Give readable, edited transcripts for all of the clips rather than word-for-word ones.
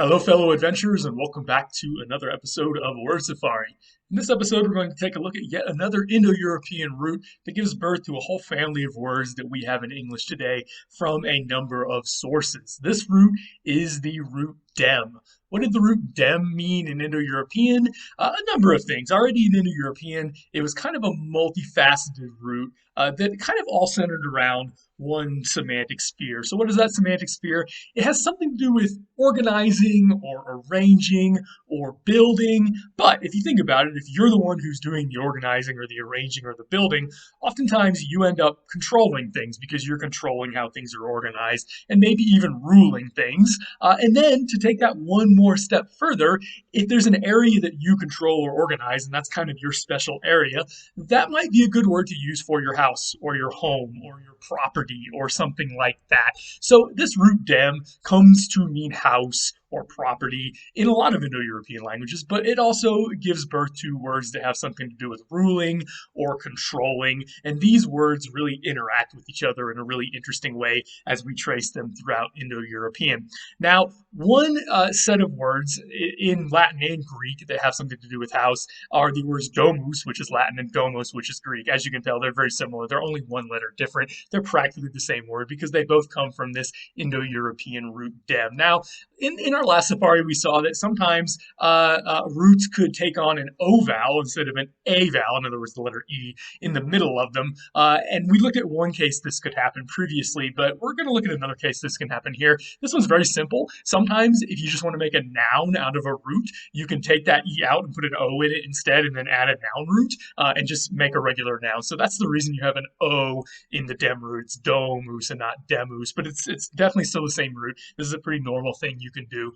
Hello, fellow adventurers, and welcome back to another episode of Word Safari. In this episode, we're going to take a look at yet another Indo-European root that gives birth to a whole family of words that we have in English today from a number of sources. This root is the root dem. What did the root dem mean in Indo-European? A number of things. Already in Indo-European, it was kind of a multifaceted root that kind of all centered around one semantic sphere. So what is that semantic sphere? It has something to do with organizing or arranging or building. But if you think about it, if you're the one who's doing the organizing or the arranging or the building, oftentimes you end up controlling things because you're controlling how things are organized and maybe even ruling things. And then to take that one more step further, if there's an area that you control or organize, and that's kind of your special area, that might be a good word to use for your house or your home or your property or something like that. So this root dem comes to mean house or property in a lot of Indo-European languages, but it also gives birth to words that have something to do with ruling or controlling, and these words really interact with each other in a really interesting way as we trace them throughout Indo-European. Now, one set of words in Latin and Greek that have something to do with house are the words domus, which is Latin, and domos, which is Greek. As you can tell, they're very similar. They're only one letter different. They're practically the same word because they both come from this Indo-European root dem. Now, in our last safari, we saw that sometimes roots could take on an O vowel instead of an A vowel, in other words, the letter E, in the middle of them. And we looked at one case this could happen previously, but we're going to look at another case this can happen here. This one's very simple. Sometimes if you just want to make a noun out of a root, you can take that E out and put an O in it instead and then add a noun root and just make a regular noun. So that's the reason you have an O in the dem root. It's domus and not demus, but it's definitely still the same root. This is a pretty normal thing you can do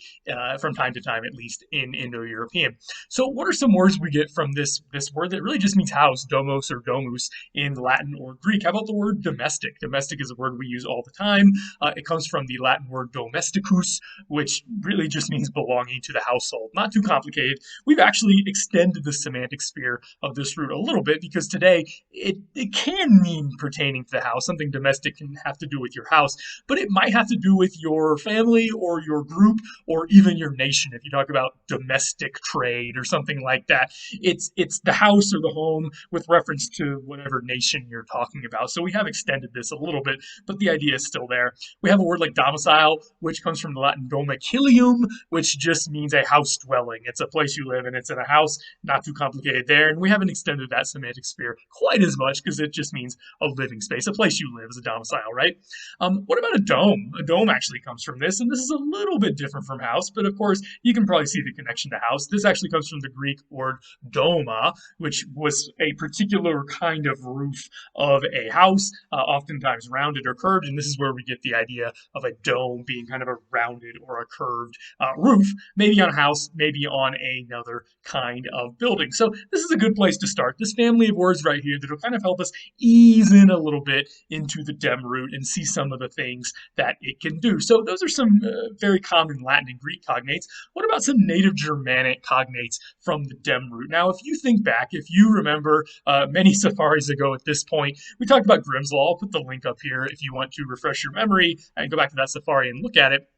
from time to time, at least in Indo-European. So what are some words we get from this word that really just means house, domos or domus in Latin or Greek? How about the word domestic? Domestic is a word we use all the time. It comes from the Latin word domesticus, which really just means belonging to the household. Not too complicated. We've actually extended the semantic sphere of this root a little bit because today it can mean pertaining to the house. Something domestic can have to do with your house, but it might have to do with your family or your group or even your nation. If you talk about domestic trade or something like that, it's the house or the home with reference to whatever nation you're talking about. So we have extended this a little bit, but the idea is still there. We have a word like domicile, which comes from the Latin domicilium, which just means a house dwelling. It's a place you live and it's in a house, not too complicated there. And we haven't extended that semantic sphere quite as much because it just means a living space, a place you live is a domicile, right? What about a dome? A dome actually comes from this, and this is a little bit different from house, but of course you can probably see the connection to house. This actually comes from the Greek word doma, which was a particular kind of roof of a house, oftentimes rounded or curved, and this is where we get the idea of a dome being kind of a rounded or a curved roof, maybe on a house, maybe on another kind of building. So this is a good place to start. This family of words right here that will kind of help us ease in a little bit into the dem root and see some of the things that it can do. So those are some very common Latin and Greek cognates. What about some native Germanic cognates from the dem root? Now, if you think back, if you remember many safaris ago at this point, we talked about Grimm's Law. I'll put the link up here if you want to refresh your memory and go back to that safari and look at it.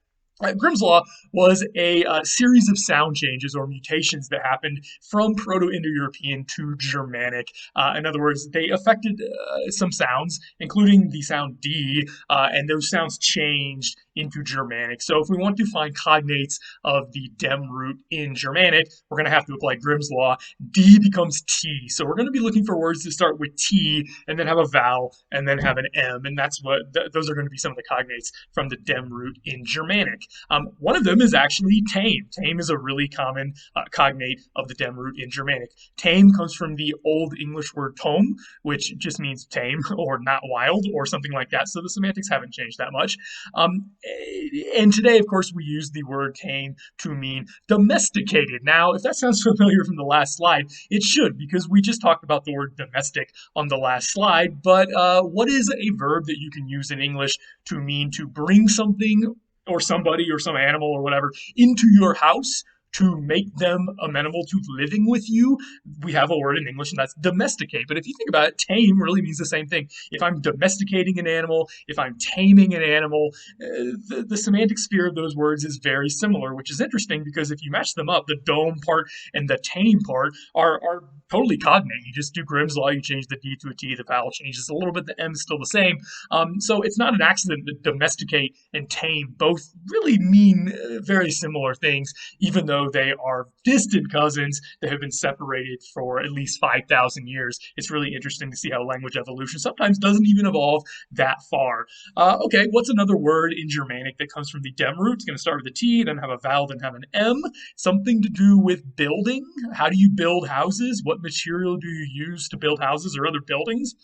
Grimm's Law was a series of sound changes or mutations that happened from Proto-Indo-European to Germanic. In other words, they affected some sounds, including the sound D, and those sounds changed into Germanic. So if we want to find cognates of the dem root in Germanic, we're going to have to apply Grimm's Law. D becomes T. So we're going to be looking for words that start with T and then have a vowel and then have an M. And that's what those are going to be some of the cognates from the dem root in Germanic. One of them is actually tame. Tame is a really common cognate of the dem root in Germanic. Tame comes from the Old English word tome, which just means tame or not wild or something like that. So the semantics haven't changed that much. And today, of course, we use the word tame to mean domesticated. Now, if that sounds familiar from the last slide, it should, because we just talked about the word domestic on the last slide. But what is a verb that you can use in English to mean to bring something or somebody or some animal or whatever into your house to make them amenable to living with you, we have a word in English, and that's domesticate. But if you think about it, tame really means the same thing. If I'm domesticating an animal, if I'm taming an animal, the semantic sphere of those words is very similar, which is interesting because if you match them up, the dome part and the tame part are totally cognate. You just do Grimm's law, you change the D to a T, the vowel changes a little bit, the M is still the same. So it's not an accident that domesticate and tame both really mean very similar things, even though they are distant cousins that have been separated for at least 5,000 years. It's really interesting to see how language evolution sometimes doesn't even evolve that far. Okay, what's another word in Germanic that comes from the Dem root? It's going to start with a T, then have a vowel, then have an M. Something to do with building. How do you build houses? What material do you use to build houses or other buildings?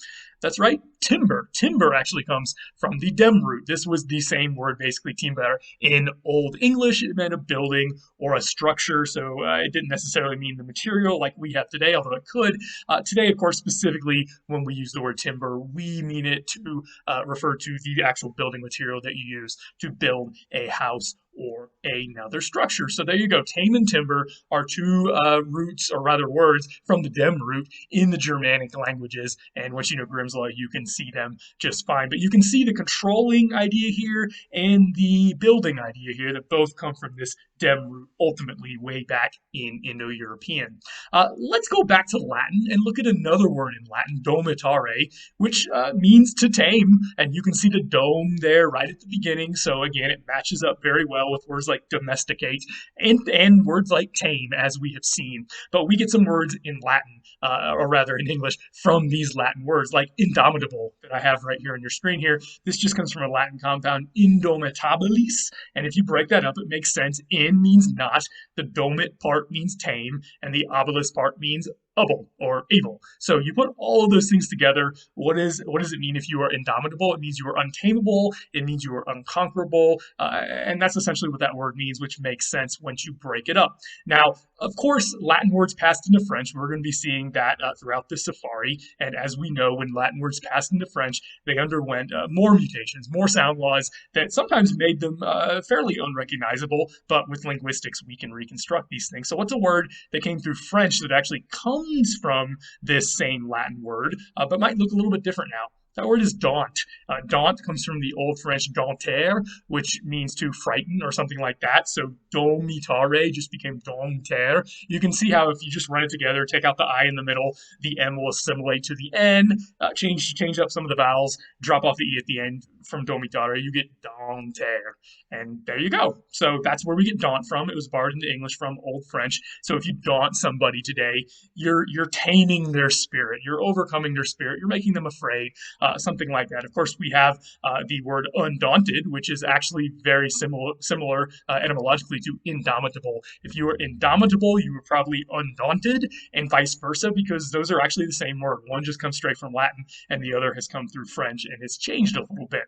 That's right, timber. Timber actually comes from the Dem root. This was the same word, basically, timber. In Old English, it meant a building or a structure, so it didn't necessarily mean the material like we have today, although it could. Today, of course, specifically when we use the word timber, we mean it to refer to the actual building material that you use to build a house or another structure. So there you go. Tame and timber are two roots, or rather words, from the Dem root in the Germanic languages. And once you know Grimm's law, you can see them just fine. But you can see the controlling idea here and the building idea here that both come from this Dem root, ultimately way back in Indo-European. Let's go back to Latin and look at another word in Latin, domitare, which means to tame. And you can see the dome there right at the beginning. So again, it matches up very well with words like domesticate and words like tame, as we have seen. But we get some words in Latin, or rather in English, from these Latin words, like indomitable, that I have right here on your screen here. This just comes from a Latin compound, indomitabilis. And if you break that up, it makes sense. In means not, the domit part means tame, and the abilis part means able or able. So you put all of those things together. What does it mean if you are indomitable? It means you are untamable. It means you are unconquerable. And that's essentially what that word means, which makes sense once you break it up. Now, of course, Latin words passed into French. We're going to be seeing that throughout this safari. And as we know, when Latin words passed into French, they underwent more mutations, more sound laws that sometimes made them fairly unrecognizable. But with linguistics, we can reconstruct these things. So what's a word that came through French that actually comes from this same Latin word, but might look a little bit different now? That word is daunt. Daunt comes from the Old French daunter, which means to frighten or something like that. So domitare just became dompter. You can see how if you just run it together, take out the I in the middle, the M will assimilate to the N, change up some of the vowels, drop off the E at the end from domitare, you get dompter. And there you go. So that's where we get daunt from. It was borrowed into English from Old French. So if you daunt somebody today, you're taming their spirit. You're overcoming their spirit. You're making them afraid. Something like that. Of course, we have the word undaunted, which is actually very similar etymologically to indomitable. If you were indomitable, you were probably undaunted, and vice versa, because those are actually the same word. One just comes straight from Latin, and the other has come through French, and it's changed a little bit.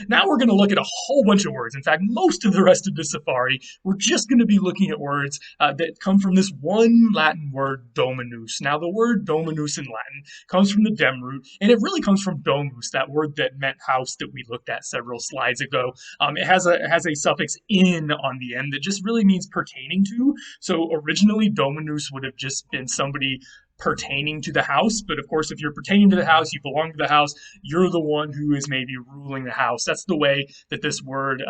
Now we're going to look at a whole bunch of words. In fact, most of the rest of the safari, we're just going to be looking at words that come from this one Latin word, dominus. Now, the word dominus in Latin comes from the Dem root, and it really comes from domus, that word that meant house that we looked at several slides ago. It has a suffix in on the end that just really means pertaining to. So originally, dominus would have just been somebody pertaining to the house. But of course, if you're pertaining to the house, you belong to the house, you're the one who is maybe ruling the house. That's the way that this word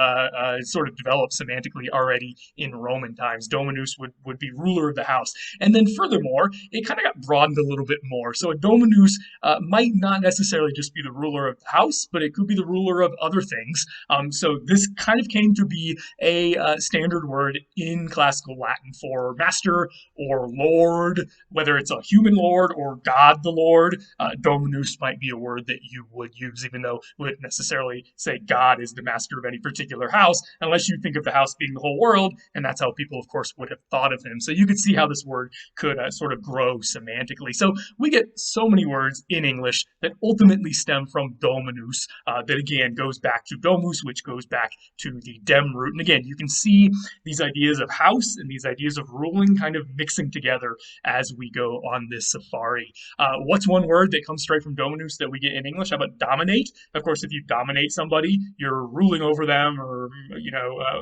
sort of developed semantically already in Roman times. Dominus would be ruler of the house. And then furthermore, it kind of got broadened a little bit more. So a dominus might not necessarily just be the ruler of the house, but it could be the ruler of other things. So this kind of came to be a standard word in classical Latin for master or lord, whether it's a human lord or God the Lord. Dominus might be a word that you would use, even though we wouldn't necessarily say God is the master of any particular house, unless you think of the house being the whole world, and that's how people, of course, would have thought of him. So you could see how this word could sort of grow semantically. So we get so many words in English that ultimately stem from dominus, that again goes back to domus, which goes back to the Dem root. And again, you can see these ideas of house and these ideas of ruling kind of mixing together as we go on on this safari. What's one word that comes straight from Dominus that we get in English? How about dominate? Of course, if you dominate somebody, you're ruling over them or,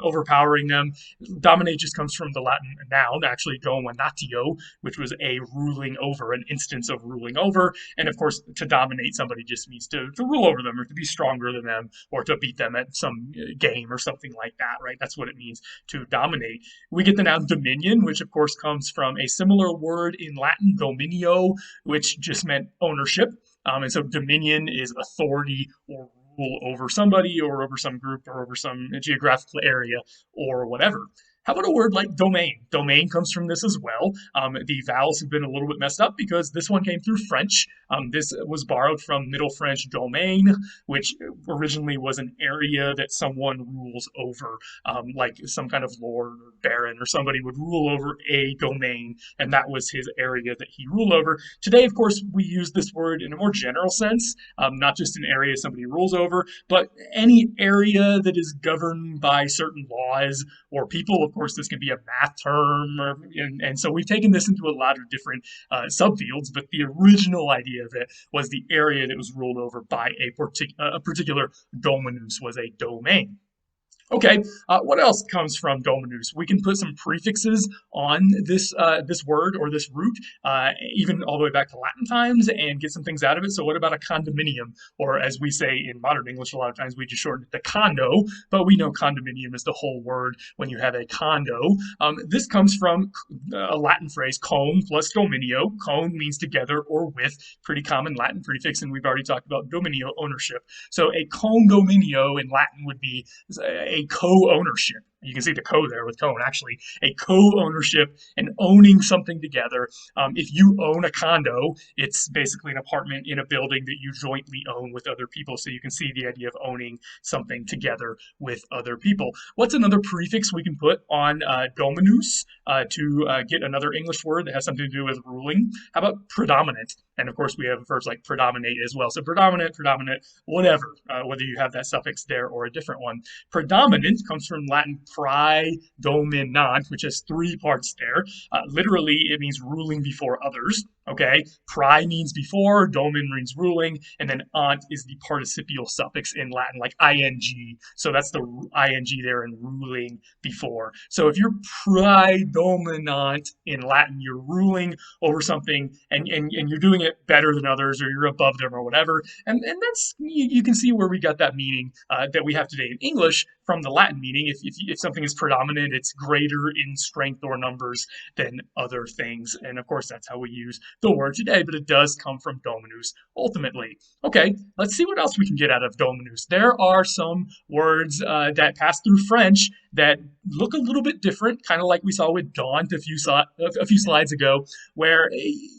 overpowering them. Dominate just comes from the Latin noun, actually, dominatio, which was a ruling over, an instance of ruling over. And of course, to dominate somebody just means to rule over them or to be stronger than them or to beat them at some game or something like that, right? That's what it means to dominate. We get the noun dominion, which of course comes from a similar word in Latin, dominio, which just meant ownership. And so dominion is authority or rule over somebody or over some group or over some geographical area or whatever. How about a word like domain? Domain comes from this as well. The vowels have been a little bit messed up because this one came through French. This was borrowed from Middle French domaine, which originally was an area that someone rules over, like some kind of lord or baron or somebody would rule over a domain, and that was his area that he ruled over. Today, of course, we use this word in a more general sense, not just an area somebody rules over, but any area that is governed by certain laws or people. Of course, this can be a math term, and so we've taken this into a lot of different subfields, but the original idea of it was the area that was ruled over by a particular dominus, was a domain. Okay, what else comes from dominus? We can put some prefixes on this word or this root, even all the way back to Latin times, and get some things out of it. So what about a condominium? Or as we say in modern English, a lot of times we just shorten it to condo, but we know condominium is the whole word when you have a condo. This comes from a Latin phrase, con plus dominio. Con means together or with, pretty common Latin prefix, and we've already talked about dominio, ownership. So a condominio in Latin would be a co-ownership. You can see the co there with cone, actually. A co-ownership and owning something together. If you own a condo, it's basically an apartment in a building that you jointly own with other people. So you can see the idea of owning something together with other people. What's another prefix we can put on dominus to get another English word that has something to do with ruling? How about predominant? And of course, we have verbs like predominate as well. So predominant, whatever, whether you have that suffix there or a different one. Predominant comes from Latin praedominant, which has three parts there. Literally, it means ruling before others. Okay, prae means before, domin means ruling, and then ant is the participial suffix in Latin, like ing. So that's the ing there in ruling before. So if you're praedominant in Latin, you're ruling over something and you're doing it better than others, or you're above them or whatever. And that's, you can see where we got that meaning that we have today in English from the Latin meaning. If something is predominant, it's greater in strength or numbers than other things. And of course, that's how we use the word today, but it does come from dominus ultimately. Okay, let's see what else we can get out of dominus. There are some words that pass through French that look a little bit different, kind of like we saw with daunt a few slides ago, where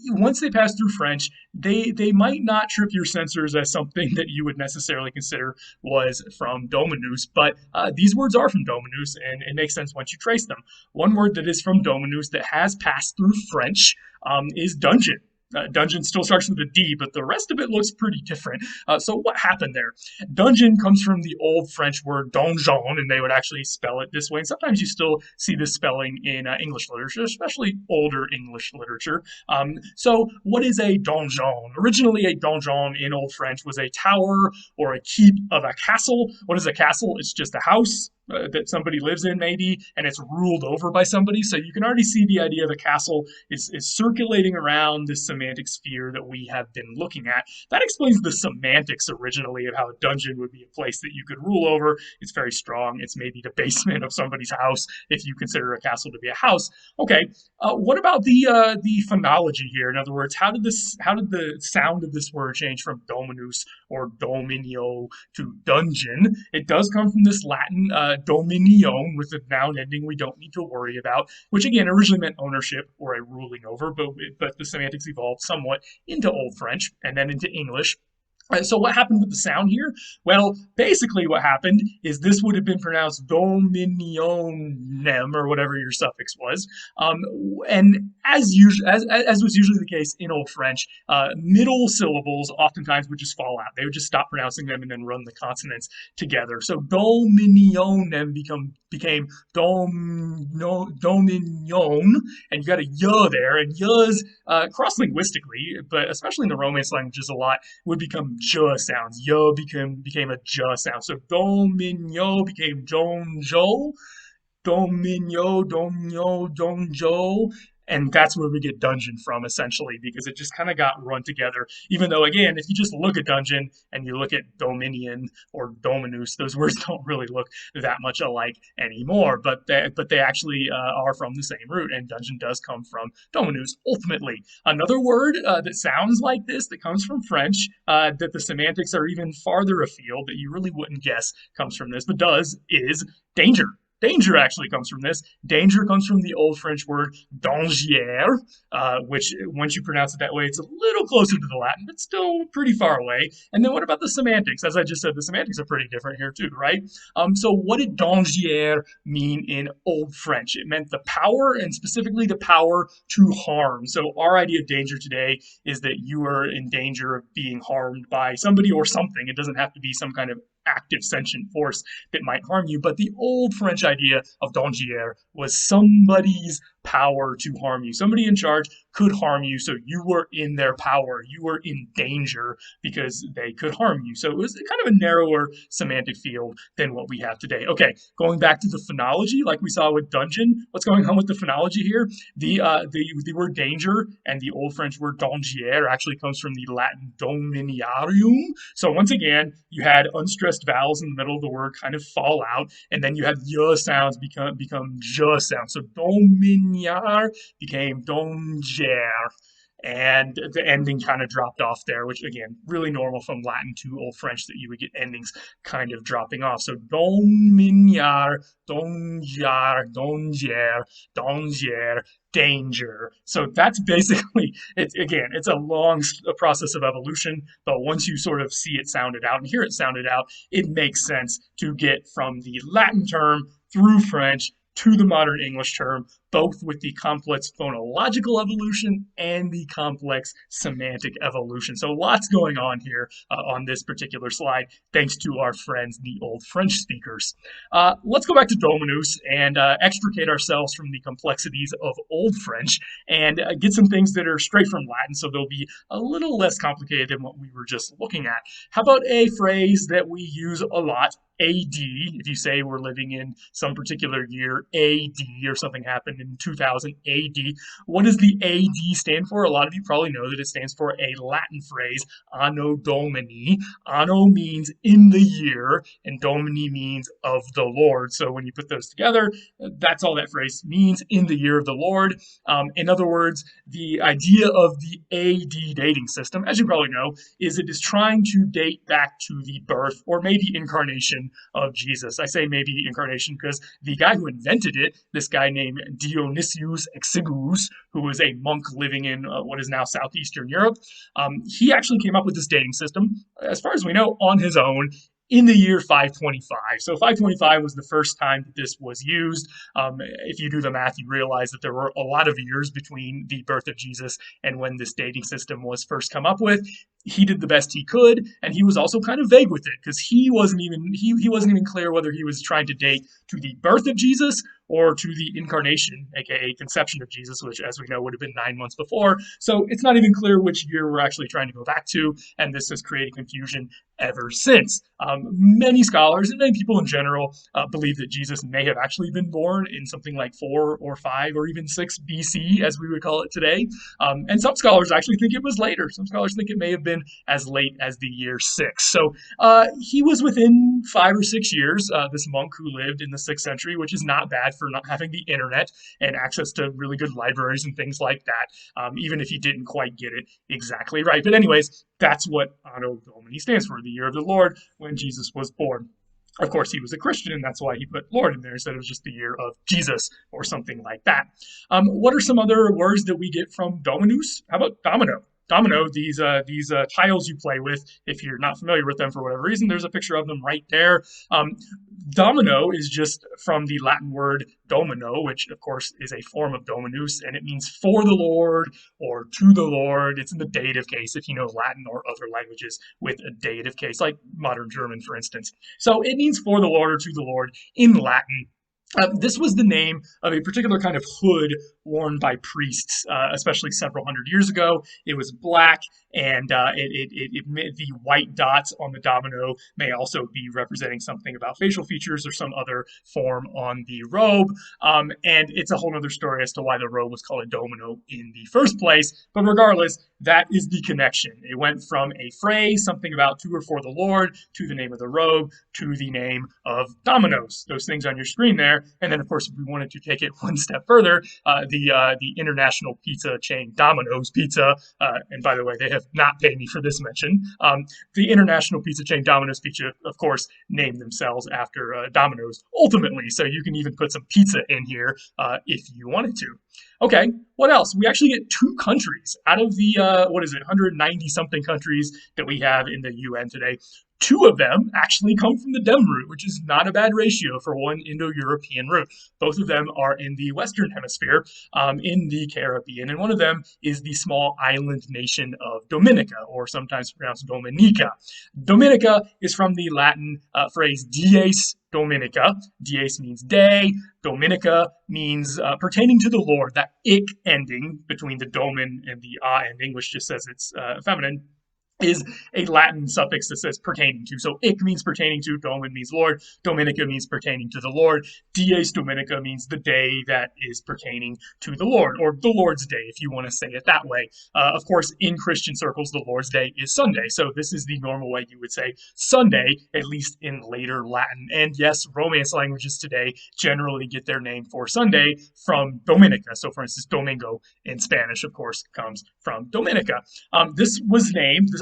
once they pass through French, they might not trip your sensors as something that you would necessarily consider was from dominus, but these words are from dominus, and it makes sense once you trace them. One word that is from dominus that has passed through French is dungeon. Dungeon still starts with a D, but the rest of it looks pretty different. So what happened there? Dungeon comes from the old French word donjon, and they would actually spell it this way. And sometimes you still see this spelling in English literature, especially older English literature. So what is a donjon? Originally, a donjon in Old French was a tower or a keep of a castle. What is a castle? It's just a house that somebody lives in, maybe, and it's ruled over by somebody. So you can already see the idea of a castle is circulating around this semantic sphere that we have been looking at. That explains the semantics originally of how a dungeon would be a place that you could rule over. It's very strong. It's maybe the basement of somebody's house if you consider a castle to be a house. Okay, what about the phonology here? In other words, how did the sound of this word change from dominus or dominio to dungeon? It does come from this Latin dominion with a noun ending we don't need to worry about, which again originally meant ownership or a ruling over, but the semantics evolved somewhat into Old French and then into English. So what happened with the sound here? Well, basically what happened is this would have been pronounced dominionem or whatever your suffix was. And as was usually the case in Old French, middle syllables oftentimes would just fall out. They would just stop pronouncing them and then run the consonants together. So dominionem became dominion, and you got a y there, and y's cross linguistically, but especially in the Romance languages a lot would become j sounds. Yo became a j sound. So dominio became donjo, dominio, donio, donjo. And that's where we get dungeon from, essentially, because it just kind of got run together. Even though, again, if you just look at dungeon and you look at dominion or dominus, those words don't really look that much alike anymore. But they actually are from the same root, and dungeon does come from dominus ultimately. Another word that sounds like this, that comes from French, that the semantics are even farther afield, that you really wouldn't guess comes from this, but does, is danger. Danger actually comes from this. Danger comes from the old French word danger, which, once you pronounce it that way, it's a little closer to the Latin, but still pretty far away. And then what about the semantics? As I just said, the semantics are pretty different here too, right? So what did danger mean in Old French? It meant the power, and specifically the power to harm. So our idea of danger today is that you are in danger of being harmed by somebody or something. It doesn't have to be some kind of active sentient force that might harm you. But the old French idea of danger was somebody's power to harm you. Somebody in charge could harm you, so you were in their power. You were in danger because they could harm you. So it was kind of a narrower semantic field than what we have today. Okay, going back to the phonology, like we saw with dungeon, what's going on with the phonology here? The word danger and the old French word danger actually comes from the Latin dominiarium. So once again, you had unstressed vowels in the middle of the word kind of fall out, and then you had y sounds become j sounds. So dominiar became donger, and the ending kind of dropped off there, which again, really normal from Latin to Old French that you would get endings kind of dropping off. So dominiar, donjar, donger, donger, danger. So that's basically it's again, it's a long process of evolution, but once you sort of see it sounded out and hear it sounded out, it makes sense to get from the Latin term through French to the modern English term, both with the complex phonological evolution and the complex semantic evolution. So lots going on here on this particular slide, thanks to our friends, the old French speakers. Let's go back to Dominus and extricate ourselves from the complexities of Old French and get some things that are straight from Latin, so they'll be a little less complicated than what we were just looking at. How about a phrase that we use a lot, AD, if you say we're living in some particular year, AD, or something happened in 2000 AD. What does the AD stand for? A lot of you probably know that it stands for a Latin phrase, Anno Domini. Anno means in the year, and Domini means of the Lord. So when you put those together, that's all that phrase means, in the year of the Lord. In other words, the idea of the AD dating system, as you probably know, is it is trying to date back to the birth or maybe incarnation of Jesus. I say maybe incarnation because the guy who invented it, this guy named Dionysius Exiguus, who was a monk living in what is now southeastern Europe, he actually came up with this dating system, as far as we know, on his own in the year 525. So 525 was the first time that this was used. If you do the math, you realize that there were a lot of years between the birth of Jesus and when this dating system was first come up with. He did the best he could, and he was also kind of vague with it because he wasn't even clear whether he was trying to date to the birth of Jesus or to the incarnation, aka conception of Jesus, which, as we know, would have been 9 months before. So it's not even clear which year we're actually trying to go back to, and this has created confusion ever since. Many scholars and many people in general believe that Jesus may have actually been born in something like 4 or 5 or even 6 BC, as we would call it today. And some scholars actually think it was later. Some scholars think it may have been as late as the year 6. So he was within 5 or 6 years, this monk who lived in the 6th century, which is not bad for not having the internet and access to really good libraries and things like that, even if he didn't quite get it exactly right. But anyways, that's what Anno Domini stands for, the year of the Lord, when Jesus was born. Of course, he was a Christian, and that's why he put Lord in there instead of just the year of Jesus or something like that. What are some other words that we get from Dominus? How about domino? domino, these tiles you play with. If you're not familiar with them for whatever reason, there's a picture of them right there. Domino is just from the Latin word domino, which of course is a form of dominus, and it means for the Lord or to the Lord. It's in the dative case if you know Latin or other languages with a dative case, like modern German, for instance. So it means for the Lord or to the Lord in Latin. This was the name of a particular kind of hood worn by priests, especially several hundred years ago. It was black, and the white dots on the domino may also be representing something about facial features or some other form on the robe. And it's a whole other story as to why the robe was called a domino in the first place. But regardless, that is the connection. It went from a phrase, something about to or for the Lord, to the name of the robe, to the name of dominoes. Those things on your screen there. And then, of course, if we wanted to take it one step further, the international pizza chain Domino's Pizza, and by the way, they have not paid me for this mention. The international pizza chain Domino's Pizza, of course, named themselves after Domino's ultimately. So you can even put some pizza in here if you wanted to. Okay, what else? We actually get two countries out of the 190 something countries that we have in the UN today. Two of them actually come from the Dem root, which is not a bad ratio for one Indo-European root. Both of them are in the Western Hemisphere, in the Caribbean, and one of them is the small island nation of Dominica, or sometimes pronounced Dominica. Dominica is from the Latin phrase dies Dominica. Dies means day. Dominica means pertaining to the Lord. That ic ending between the domin and the ending, which just says it's feminine, is a Latin suffix that says pertaining to. So ic means pertaining to, domin means Lord, Dominica means pertaining to the Lord, dies Dominica means the day that is pertaining to the Lord, or the Lord's Day, if you want to say it that way. Of course, in Christian circles, the Lord's Day is Sunday, so this is the normal way you would say Sunday, at least in later Latin. And yes, Romance languages today generally get their name for Sunday from Dominica. So for instance, Domingo in Spanish, of course, comes from Dominica. This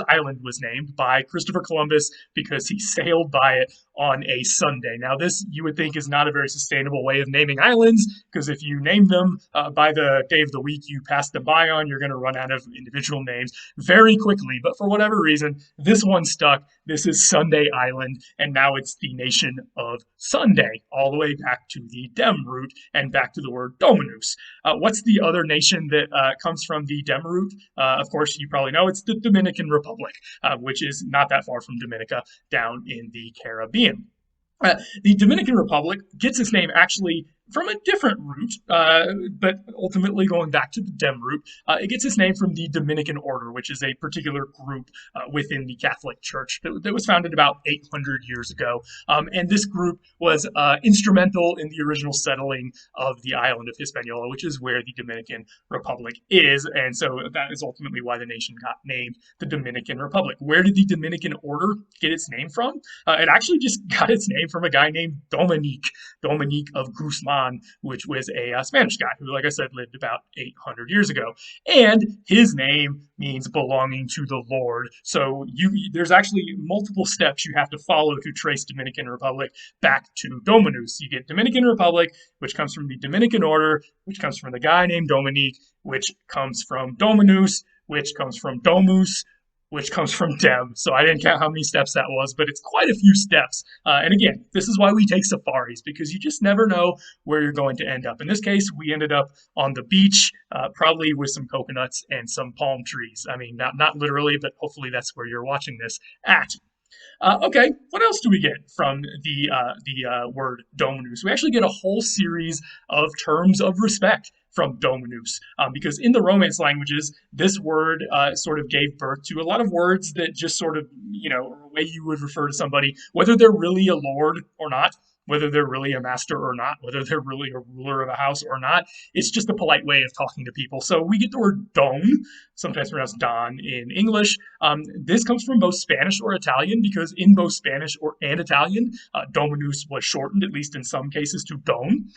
island was named by Christopher Columbus because he sailed by it on a Sunday. Now, this you would think is not a very sustainable way of naming islands, because if you name them by the day of the week you pass them by on, you're going to run out of individual names very quickly. But for whatever reason, this one stuck. This is Sunday Island, and now it's the nation of Sunday, all the way back to the Dem root and back to the word Dominus. What's the other nation that comes from the Dem root? Of course, you probably know it's the Dominican Republic, which is not that far from Dominica down in the Caribbean. The Dominican Republic gets its name actually from a different root, but ultimately going back to the Dem root. It gets its name from the Dominican order, which is a particular group within the Catholic Church that was founded about 800 years ago. And this group was instrumental in the original settling of the island of Hispaniola, which is where the Dominican Republic is. And so that is ultimately why the nation got named the Dominican Republic. Where did the Dominican order get its name from? It actually just got its name from a guy named Dominic of Guzman, which was a Spanish guy who, like I said, lived about 800 years ago. And his name means belonging to the Lord. So there's actually multiple steps you have to follow to trace Dominican Republic back to Dominus. You get Dominican Republic, which comes from the Dominican order, which comes from the guy named Dominic, which comes from Dominus, which comes from Domus, which comes from Dem. So I didn't count how many steps that was, but it's quite a few steps. And again, this is why we take safaris, because you just never know where you're going to end up. In this case, we ended up on the beach, probably with some coconuts and some palm trees. I mean, not literally, but hopefully that's where you're watching this at. Okay, what else do we get from the word Dominus? We actually get a whole series of terms of respect from Dominus, because in the Romance languages, this word sort of gave birth to a lot of words that just sort of, a way you would refer to somebody, whether they're really a lord or not, whether they're really a master or not, whether they're really a ruler of a house or not. It's just a polite way of talking to people. So we get the word don, sometimes pronounced don in English. This comes from both Spanish or Italian, because in both Spanish and Italian, Dominus was shortened, at least in some cases, to don,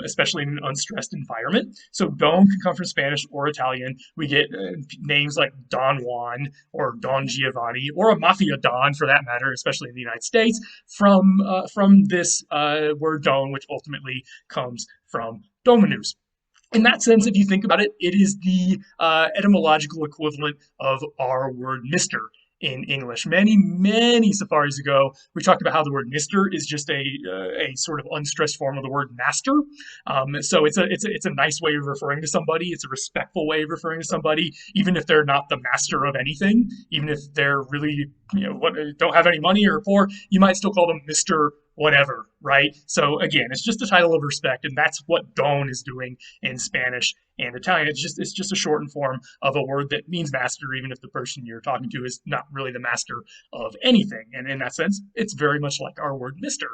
especially in an unstressed environment. So don can come from Spanish or Italian. We get names like Don Juan or Don Giovanni, or a Mafia Don for that matter, especially in the United States, from this word don, which ultimately comes from Dominus. In that sense, if you think about it, it is the etymological equivalent of our word Mr. in English. Many safaris ago, we talked about how the word Mr. is just a sort of unstressed form of the word master. So it's a nice way of referring to somebody. It's a respectful way of referring to somebody, even if they're not the master of anything. Even if they're really don't have any money or poor, you might still call them Mr. Whatever, right? So again, it's just a title of respect, and that's what Don is doing in Spanish and Italian. It's just a shortened form of a word that means master, even if the person you're talking to is not really the master of anything. And in that sense, it's very much like our word Mister.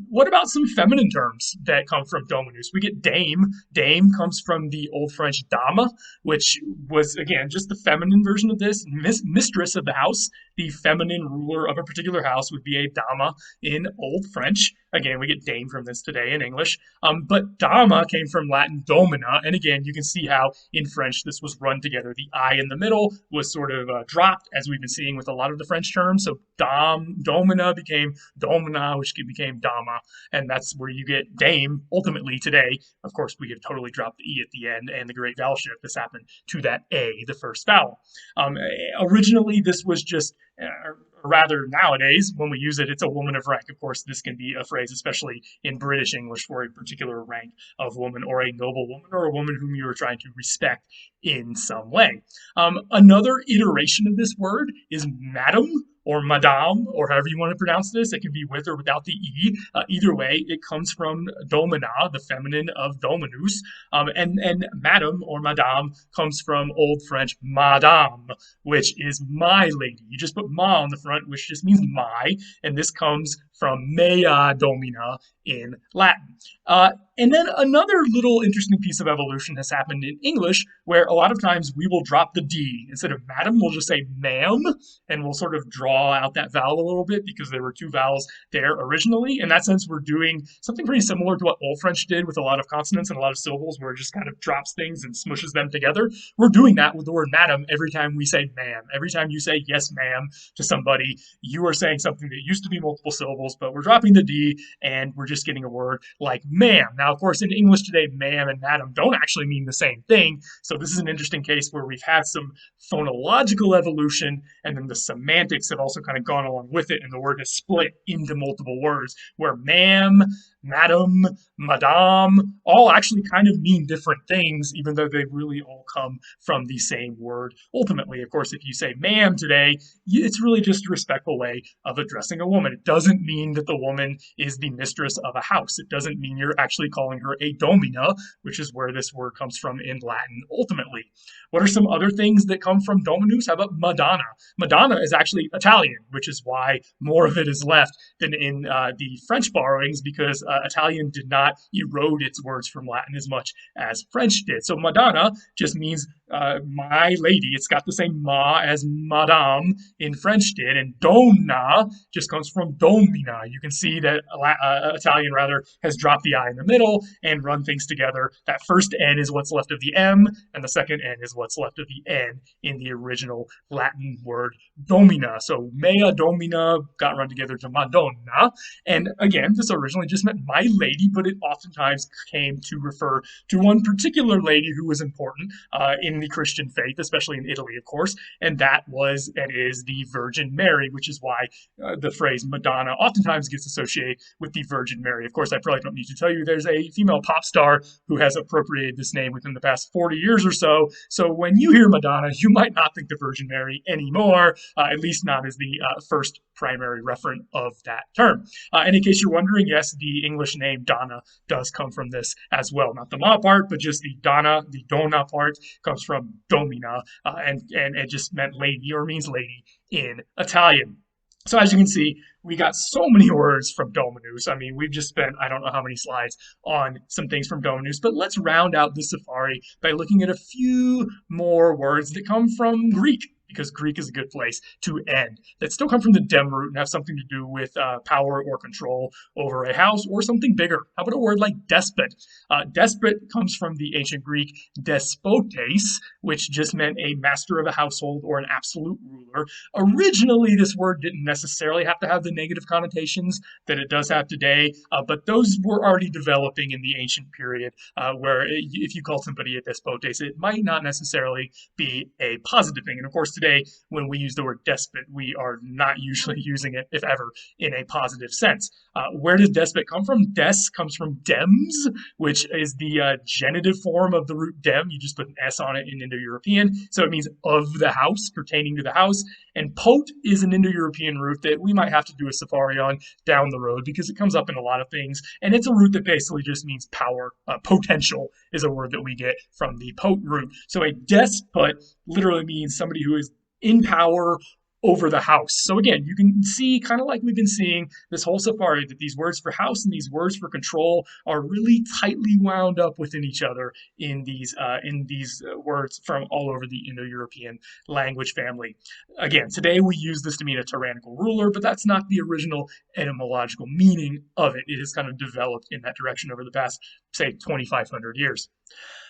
What about some feminine terms that come from Dominus? We get dame. Dame comes from the Old French dame, which was, again, just the feminine version of this. Mistress of the house, the feminine ruler of a particular house would be a dama in Old French. Again, we get dame from this today in English. But dama came from Latin domina. And again, you can see how in French this was run together. The I in the middle was sort of dropped, as we've been seeing with a lot of the French terms. So domina became domina, which became dama. And that's where you get dame ultimately today. Of course, we have totally dropped the E at the end and the great vowel shift. This happened to that A, the first vowel. Originally, this was just or rather nowadays, when we use it, it's a woman of rank. Of course, this can be a phrase, especially in British English, for a particular rank of woman or a noble woman or a woman whom you are trying to respect in some way. Another iteration of this word is madam or madame, or however you want to pronounce this. It can be with or without the E. Either way, it comes from domina, the feminine of dominus. And madame or madame comes from Old French madame, which is my lady. You just put ma on the front, which just means my, and this comes from mea domina in Latin. And then another little interesting piece of evolution has happened in English, where a lot of times we will drop the D. Instead of madam, we'll just say ma'am, and we'll sort of draw out that vowel a little bit because there were two vowels there originally. In that sense, we're doing something pretty similar to what Old French did with a lot of consonants and a lot of syllables, where it just kind of drops things and smushes them together. We're doing that with the word madam every time we say ma'am. Every time you say yes, ma'am to somebody, you are saying something that used to be multiple syllables, but we're dropping the D and we're just getting a word like ma'am. Now, of course, in English today, ma'am and madam don't actually mean the same thing. So this is an interesting case where we've had some phonological evolution, and then the semantics have also kind of gone along with it, and the word is split into multiple words, where ma'am, madam, madame all actually kind of mean different things, even though they really all come from the same word. Ultimately, of course, if you say ma'am today, it's really just a respectful way of addressing a woman. It doesn't mean that the woman is the mistress of a house. It doesn't mean you're actually calling her a domina, which is where this word comes from in Latin ultimately. What are some other things that come from dominus? How about Madonna? Madonna is actually Italian, which is why more of it is left than in the French borrowings, because Italian did not erode its words from Latin as much as French did. So Madonna just means my lady. It's got the same ma as madame in French did, and donna just comes from domina. You can see that Italian rather has dropped the I in the middle and run things together. That first N is what's left of the M, and the second N is what's left of the N in the original Latin word domina. So mea domina got run together to Madonna. And again, this originally just meant my lady, but it oftentimes came to refer to one particular lady who was important in the Christian faith, especially in Italy, of course, and that was and is the Virgin Mary, which is why the phrase Madonna oftentimes gets associated with the Virgin Mary. Of course, I probably don't need to tell you there's a female pop star who has appropriated this name within the past 40 years or so. So when you hear Madonna, you might not think the Virgin Mary anymore, at least not as the first primary referent of that term. And in case you're wondering, yes, the English name Donna does come from this as well. Not the ma part, but just the Donna, the donna part comes from domina, and it just meant lady or means lady in Italian. So as you can see, we got so many words from Dominus. I mean, we've just spent, I don't know how many slides on some things from Dominus, but let's round out this safari by looking at a few more words that come from Greek. because Greek is a good place to end, that still come from the Dem root and have something to do with power or control over a house or something bigger. How about a word like despot? Despot comes from the ancient Greek despotes, which just meant a master of a household or an absolute ruler. Originally, this word didn't necessarily have to have the negative connotations that it does have today, but those were already developing in the ancient period, where if you call somebody a despotes, it might not necessarily be a positive thing. And of course, today, when we use the word despot, we are not usually using it, if ever, in a positive sense. Where does despot come from? Des comes from dems, which is the genitive form of the root dem. You just put an S on it in Indo-European. So it means of the house, pertaining to the house. And pot is an Indo-European root that we might have to do a safari on down the road because it comes up in a lot of things. And it's a root that basically just means power. Potential is a word that we get from the pot root. So a despot literally means somebody who is in power over the house. So again, you can see, kind of like we've been seeing this whole safari, that these words for house and these words for control are really tightly wound up within each other in these words from all over the Indo-European language family. Again, today we use this to mean a tyrannical ruler, but that's not the original etymological meaning of it. It has kind of developed in that direction over the past, say, 2,500 years.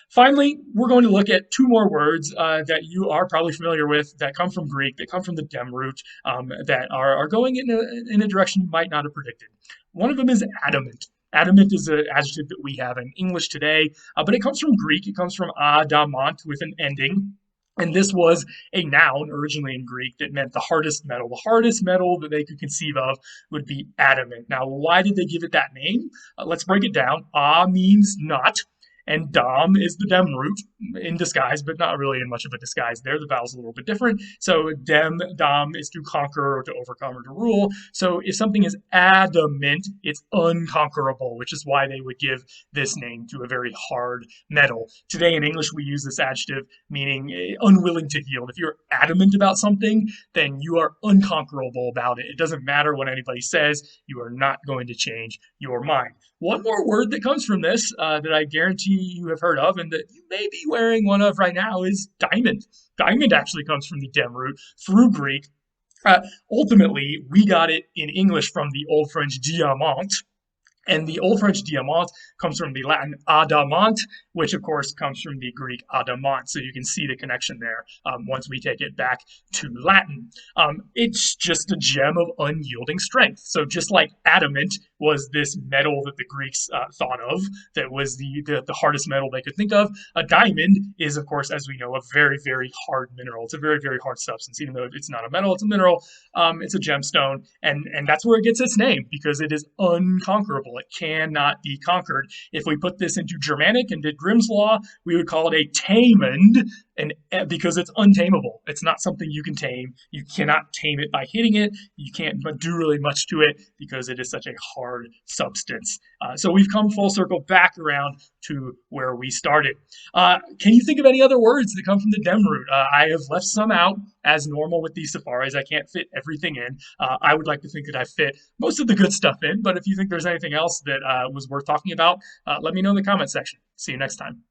Finally, we're going to look at two more words that you are probably familiar with that come from Greek, that come from the Dem root, that are going in a direction you might not have predicted. One of them is adamant. Adamant is an adjective that we have in English today, but it comes from Greek. It comes from adamant with an ending. And this was a noun originally in Greek that meant the hardest metal. The hardest metal that they could conceive of would be adamant. Now, why did they give it that name? Let's break it down. Means not. And dom is the dem root in disguise, but not really in much of a disguise there. The vowel's a little bit different. So dom is to conquer or to overcome or to rule. So if something is adamant, it's unconquerable, which is why they would give this name to a very hard metal. Today in English, we use this adjective meaning unwilling to yield. If you're adamant about something, then you are unconquerable about it. It doesn't matter what anybody says. You are not going to change your mind. One more word that comes from this that I guarantee you have heard of and that you may be wearing one of right now is diamond. Diamond actually comes from the Dem root through Greek. Ultimately, we got it in English from the Old French diamant. And the Old French diamant comes from the Latin adamant, which of course comes from the Greek adamant. So you can see the connection there once we take it back to Latin. It's just a gem of unyielding strength. So just like adamant was this metal that the Greeks thought of, that was the hardest metal they could think of, a diamond is, of course, as we know, a very, very hard mineral. It's a very, very hard substance. Even though it's not a metal, it's a mineral. It's a gemstone. And that's where it gets its name, because it is unconquerable. It cannot be conquered. If we put this into Germanic and did Grimm's Law, we would call it a tamend, and because it's untamable. It's not something you can tame. You cannot tame it by hitting it. You can't do really much to it because it is such a hard substance. So we've come full circle back around to where we started. Can you think of any other words that come from the Dem root? I have left some out, as normal with these safaris. I can't fit everything in. I would like to think that I fit most of the good stuff in, but if you think there's anything else that was worth talking about, let me know in the comment section. See you next time.